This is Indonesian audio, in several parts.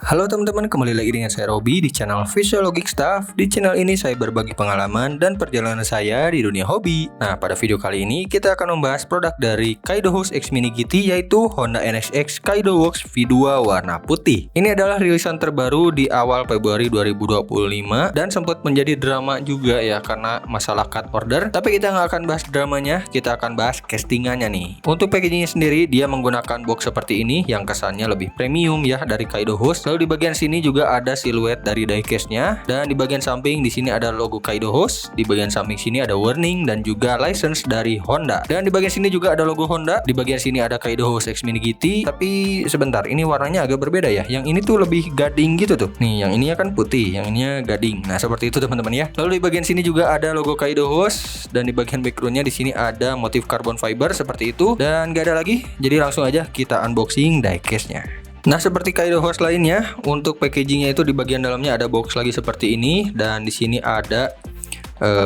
Halo teman-teman, kembali lagi dengan saya Robi di channel Physiologic Stuff. Di channel ini saya berbagi pengalaman dan perjalanan saya di dunia hobi. Nah, pada video kali ini kita akan membahas produk dari Kaido Host X Mini GT, yaitu Honda NSX Kaido Works V2 warna putih. Ini adalah rilisan terbaru di awal Februari 2025 dan sempat menjadi drama juga ya karena masalah cut order. Tapi kita nggak akan bahas dramanya, kita akan bahas castingannya nih. Untuk packagingnya sendiri, dia menggunakan box seperti ini yang kesannya lebih premium ya dari Kaido Host. Lalu di bagian sini juga ada siluet dari diecast-nya, dan di bagian samping di sini ada logo Kaido Host, di bagian samping sini ada warning dan juga license dari Honda. Dan di bagian sini juga ada logo Honda, di bagian sini ada Kaido Host X Mini GT. Tapi sebentar, ini warnanya agak berbeda ya. Yang ini tuh lebih gading gitu tuh. Nih, yang ini kan putih, yang ini gading. Nah, seperti itu teman-teman ya. Lalu di bagian sini juga ada logo Kaido Host, dan di bagian backgroundnya di sini ada motif carbon fiber seperti itu. Dan gak ada lagi, jadi langsung aja kita unboxing diecast-nya. Nah, seperti Kaido Host lainnya, untuk packagingnya itu di bagian dalamnya ada box lagi seperti ini, dan di sini ada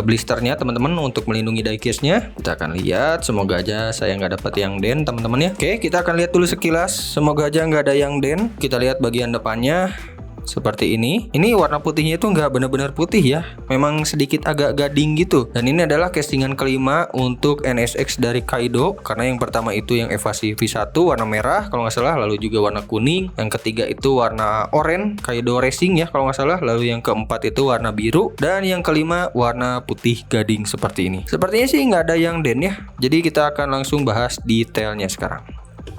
blisternya teman-teman untuk melindungi diecast-nya. Kita akan lihat, semoga aja saya nggak dapat yang den teman-teman ya. Oke, kita akan lihat dulu sekilas, semoga aja nggak ada yang den. Kita lihat bagian depannya seperti ini. Ini warna putihnya itu nggak benar-benar putih ya, memang sedikit agak gading gitu. Dan ini adalah castingan kelima untuk NSX dari Kaido, karena yang pertama itu yang Evasi V1 warna merah kalau nggak salah, lalu juga warna kuning, yang ketiga itu warna oranye Kaido Racing ya kalau nggak salah, lalu yang keempat itu warna biru, dan yang kelima warna putih gading seperti ini. Sepertinya sih nggak ada yang den ya, jadi kita akan langsung bahas detailnya sekarang.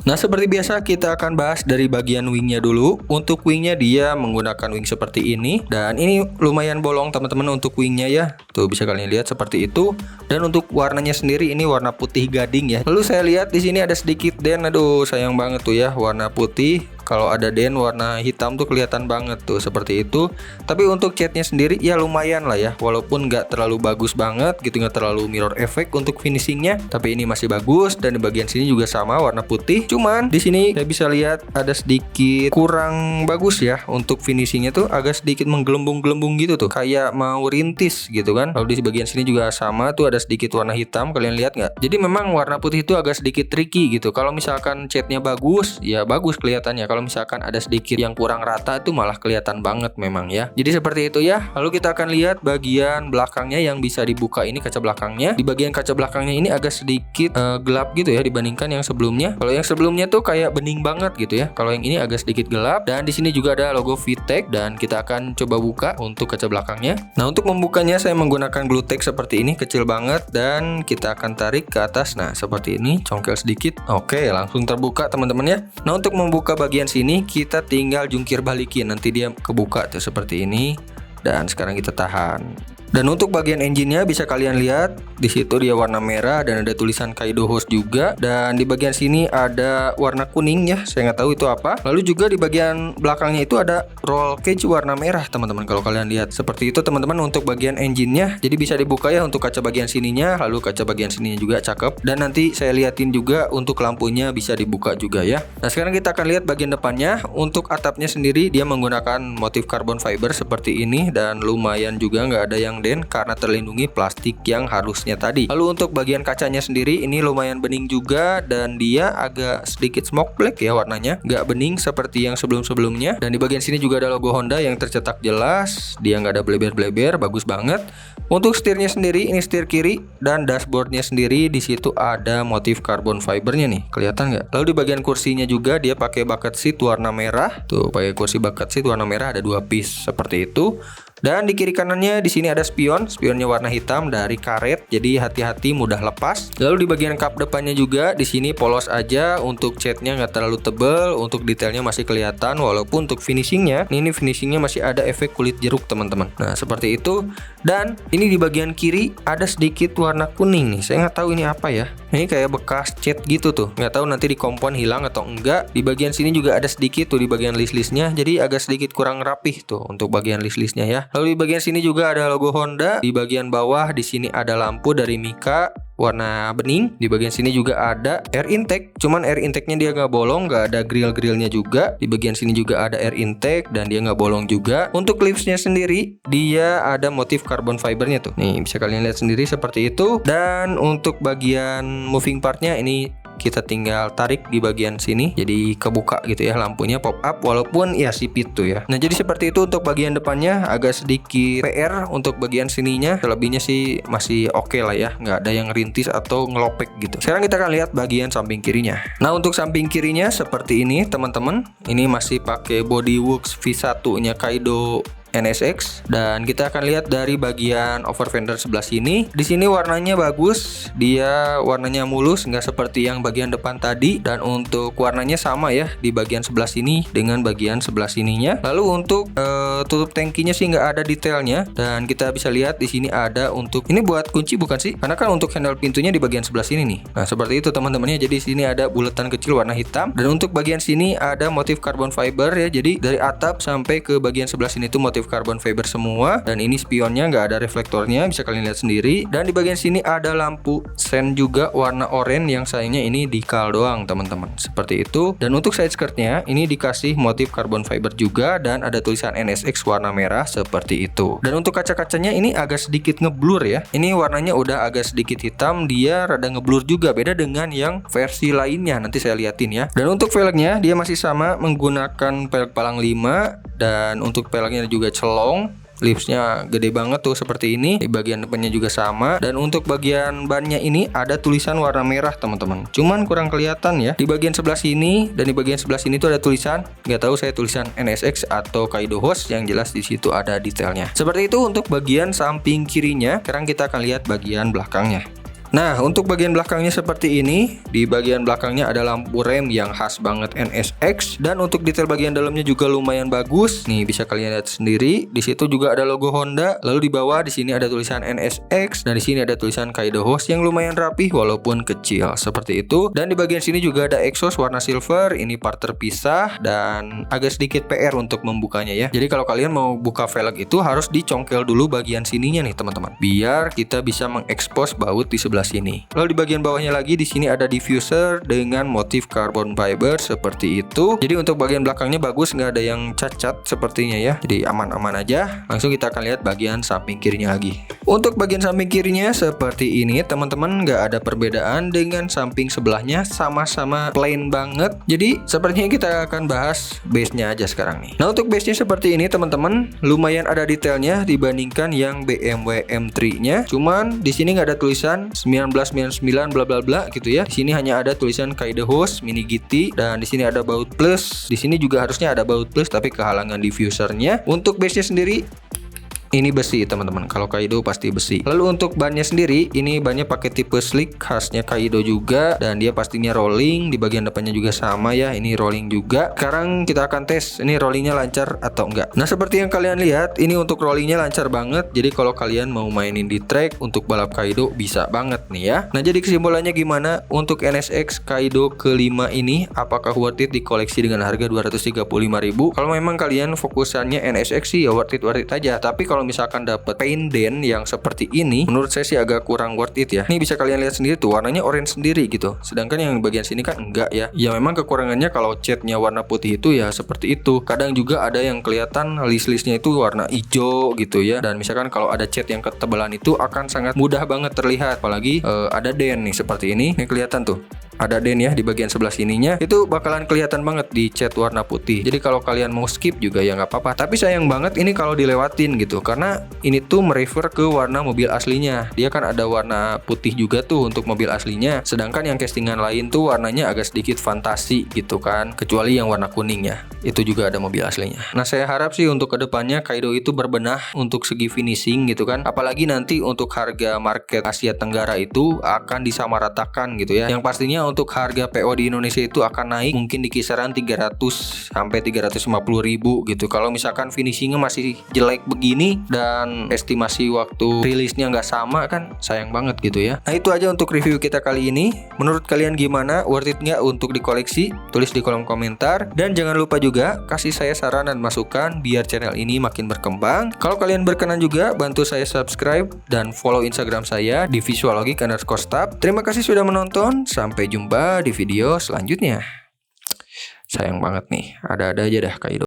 Nah, seperti biasa kita akan bahas dari bagian wingnya dulu. Untuk wingnya dia menggunakan wing seperti ini, dan ini lumayan bolong teman-teman untuk wingnya ya. Tuh bisa kalian lihat seperti itu. Dan untuk warnanya sendiri ini warna putih gading ya. Lalu saya lihat di sini ada sedikit den, aduh sayang banget tuh ya, warna putih. Kalau ada den warna hitam tuh kelihatan banget tuh seperti itu. Tapi untuk catnya sendiri ya lumayan lah ya, walaupun nggak terlalu bagus banget gitu, nggak terlalu mirror effect untuk finishingnya. Tapi ini masih bagus, dan di bagian sini juga sama warna putih. Cuman di sini saya bisa lihat ada sedikit kurang bagus ya, untuk finishingnya tuh agak sedikit menggelembung-gelembung gitu tuh, kayak mau rintis gitu kan. Lalu di bagian sini juga sama tuh, ada sedikit warna hitam, kalian lihat nggak? Jadi memang warna putih itu agak sedikit tricky gitu. Kalau misalkan catnya bagus ya bagus kelihatannya. Kalau misalkan ada sedikit yang kurang rata itu malah kelihatan banget memang ya. Jadi seperti itu ya. Lalu kita akan lihat bagian belakangnya yang bisa dibuka, ini kaca belakangnya. Di bagian kaca belakangnya ini agak sedikit gelap gitu ya dibandingkan yang sebelumnya. Kalau yang sebelumnya tuh kayak bening banget gitu ya. Kalau yang ini agak sedikit gelap, dan di sini juga ada logo VTech, dan kita akan coba buka untuk kaca belakangnya. Nah, untuk membukanya saya menggunakan glue tack seperti ini, kecil banget, dan kita akan tarik ke atas. Nah, seperti ini, congkel sedikit. Oke, langsung terbuka teman-teman ya. Nah, untuk membuka bagian sini kita tinggal jungkir balikin, nanti dia kebuka tuh seperti ini. Dan sekarang kita tahan. Dan untuk bagian engine-nya bisa kalian lihat di situ dia warna merah dan ada tulisan Kaido Host juga. Dan di bagian sini ada warna kuning ya, saya nggak tahu itu apa. Lalu juga di bagian belakangnya itu ada roll cage warna merah teman-teman, kalau kalian lihat seperti itu teman-teman untuk bagian engine-nya. Jadi bisa dibuka ya untuk kaca bagian sininya, lalu kaca bagian sininya juga cakep. Dan nanti saya liatin juga untuk lampunya bisa dibuka juga ya. Nah, sekarang kita akan lihat bagian depannya. Untuk atapnya sendiri dia menggunakan motif carbon fiber seperti ini, dan lumayan juga nggak ada yang den karena terlindungi plastik yang harusnya tadi. Lalu untuk bagian kacanya sendiri ini lumayan bening juga, dan dia agak sedikit smoke black ya warnanya, nggak bening seperti yang sebelum-sebelumnya. Dan di bagian sini juga ada logo Honda yang tercetak jelas, dia nggak ada bleber-bleber, bagus banget. Untuk setirnya sendiri ini setir kiri, dan dashboardnya sendiri di situ ada motif carbon fibernya nih, kelihatan nggak? Lalu di bagian kursinya juga dia pakai bucket seat warna merah, tuh pakai kursi bucket seat warna merah, ada 2 piece seperti itu. Dan di kiri kanannya di sini ada spionnya warna hitam dari karet, jadi hati-hati mudah lepas. Lalu di bagian kap depannya juga di sini polos aja, untuk catnya nggak terlalu tebel, untuk detailnya masih kelihatan, walaupun untuk finishingnya ini finishingnya masih ada efek kulit jeruk teman-teman. Nah, seperti itu. Dan ini di bagian kiri ada sedikit warna kuning nih, saya nggak tahu ini apa ya. Ini kayak bekas cat gitu tuh, nggak tahu nanti di kompon hilang atau enggak. Di bagian sini juga ada sedikit tuh di bagian list-listnya, jadi agak sedikit kurang rapih tuh untuk bagian list-listnya ya. Lalu di bagian sini juga ada logo Honda. Di bagian bawah di sini ada lampu dari Mika warna bening. Di bagian sini juga ada air intake, cuman air intake-nya dia nggak bolong, nggak ada grill-grillnya juga. Di bagian sini juga ada air intake dan dia nggak bolong juga. Untuk clipsnya sendiri dia ada motif carbon fibernya tuh. Nih bisa kalian lihat sendiri seperti itu. Dan untuk bagian moving partnya ini kita tinggal tarik di bagian sini, jadi kebuka gitu ya, lampunya pop up walaupun ya sipit tuh ya. Nah jadi seperti itu untuk bagian depannya, agak sedikit PR untuk bagian sininya, selebihnya sih masih oke lah ya, nggak ada yang rintis atau ngelopek gitu. Sekarang kita akan lihat bagian samping kirinya. Nah untuk samping kirinya seperti ini teman-teman, ini masih pakai Bodyworks V1 nya Kaido NSX, dan kita akan lihat dari bagian over fender sebelah sini. Di sini warnanya bagus, dia warnanya mulus, nggak seperti yang bagian depan tadi. Dan untuk warnanya sama ya di bagian sebelah sini dengan bagian sebelah sininya. Lalu untuk tutup tangkinya sih nggak ada detailnya, dan kita bisa lihat di sini ada untuk ini buat kunci bukan sih? Karena kan untuk handle pintunya di bagian sebelah sini nih. Nah seperti itu teman-teman ya. Jadi sini ada bulatan kecil warna hitam, dan untuk bagian sini ada motif carbon fiber ya. Jadi dari atap sampai ke bagian sebelah sini tuh motif carbon fiber semua, dan ini spionnya nggak ada reflektornya, bisa kalian lihat sendiri. Dan di bagian sini ada lampu sen juga warna oranye yang sayangnya ini decal doang teman-teman, seperti itu. Dan untuk side skirtnya ini dikasih motif carbon fiber juga, dan ada tulisan NSX warna merah seperti itu. Dan untuk kaca-kacanya ini agak sedikit ngeblur ya, ini warnanya udah agak sedikit hitam, dia rada ngeblur juga, beda dengan yang versi lainnya, nanti saya liatin ya. Dan untuk velgnya dia masih sama menggunakan pelek palang 5, dan untuk peleknya juga celong, lipsnya gede banget tuh seperti ini. Di bagian depannya juga sama, dan untuk bagian bannya ini ada tulisan warna merah teman-teman, cuman kurang kelihatan ya di bagian sebelah sini. Dan di bagian sebelah sini tuh ada tulisan, nggak tahu saya tulisan NSX atau Kaido Host, yang jelas di situ ada detailnya. Seperti itu untuk bagian samping kirinya. Sekarang kita akan lihat bagian belakangnya. Nah untuk bagian belakangnya seperti ini. Di bagian belakangnya ada lampu rem yang khas banget NSX, dan untuk detail bagian dalamnya juga lumayan bagus. Nih bisa kalian lihat sendiri. Di situ juga ada logo Honda. Lalu di bawah di sini ada tulisan NSX, dan di sini ada tulisan Kaido Host yang lumayan rapih walaupun kecil seperti itu. Dan di bagian sini juga ada exhaust warna silver. Ini part terpisah dan agak sedikit PR untuk membukanya ya. Jadi kalau kalian mau buka velg itu harus dicongkel dulu bagian sininya nih teman-teman, biar kita bisa mengekspos baut di sebelah sini. Lalu di bagian bawahnya lagi di sini ada diffuser dengan motif carbon fiber seperti itu. Jadi untuk bagian belakangnya bagus, nggak ada yang cacat sepertinya ya. Jadi aman-aman aja. Langsung kita akan lihat bagian samping kirinya lagi. Untuk bagian samping kirinya seperti ini teman-teman, nggak ada perbedaan dengan samping sebelahnya, sama-sama plain banget. Jadi sepertinya kita akan bahas base-nya aja sekarang nih. Nah untuk base-nya seperti ini teman-teman, lumayan ada detailnya dibandingkan yang BMW M3-nya. Cuman di sini nggak ada tulisan 1999 bla bla bla gitu ya. Di sini hanya ada tulisan Kaido Host Mini GT, dan di sini ada baut plus. Di sini juga harusnya ada baut plus tapi kehalangan diffusernya. Untuk base-nya sendiri ini besi teman-teman, kalau Kaido pasti besi. Lalu untuk bannya sendiri, ini bannya pakai tipe slick khasnya Kaido juga, dan dia pastinya rolling. Di bagian depannya juga sama ya, ini rolling juga. Sekarang kita akan tes ini rollingnya lancar atau enggak. Nah seperti yang kalian lihat, ini untuk rollingnya lancar banget. Jadi kalau kalian mau mainin di track untuk balap Kaido bisa banget nih ya. Nah jadi kesimpulannya gimana untuk NSX Kaido ke-5 ini, apakah worth it dikoleksi dengan harga 235.000? Kalau memang kalian fokusannya NSX sih ya worth it aja. Tapi kalau misalkan dapat paint den yang seperti ini, menurut saya sih agak kurang worth it ya. Ini bisa kalian lihat sendiri tuh, warnanya orange sendiri gitu. Sedangkan yang bagian sini kan enggak ya. Ya memang kekurangannya kalau catnya warna putih itu ya seperti itu. Kadang juga ada yang kelihatan list-listnya itu warna hijau gitu ya. Dan misalkan kalau ada cat yang ketebalan itu akan sangat mudah banget terlihat. Apalagi ada den nih seperti ini. Ini kelihatan tuh. Ada den ya di bagian sebelah sininya, itu bakalan kelihatan banget di cat warna putih. Jadi kalau kalian mau skip juga ya nggak apa-apa. Tapi sayang banget ini kalau dilewatin gitu, karena ini tuh merefer ke warna mobil aslinya. Dia kan ada warna putih juga tuh untuk mobil aslinya. Sedangkan yang castingan lain tuh warnanya agak sedikit fantasi gitu kan. Kecuali yang warna kuningnya, itu juga ada mobil aslinya. Nah saya harap sih untuk kedepannya Kaido itu berbenah untuk segi finishing gitu kan. Apalagi nanti untuk harga market Asia Tenggara itu akan disamaratakan gitu ya. Yang pastinya untuk harga PO di Indonesia itu akan naik mungkin di kisaran 300 sampai 350.000 gitu. Kalau misalkan finishingnya masih jelek begini dan estimasi waktu rilisnya nggak sama kan sayang banget gitu ya. Nah itu aja untuk review kita kali ini. Menurut kalian gimana? Worth it nggak untuk dikoleksi? Tulis di kolom komentar. Dan jangan lupa juga kasih saya saran dan masukan biar channel ini makin berkembang. Kalau kalian berkenan juga bantu saya subscribe dan follow Instagram saya di visualogic_staff. Terima kasih sudah menonton. Sampai jumpa di video selanjutnya. Sayang banget nih, ada-ada aja dah Kaido.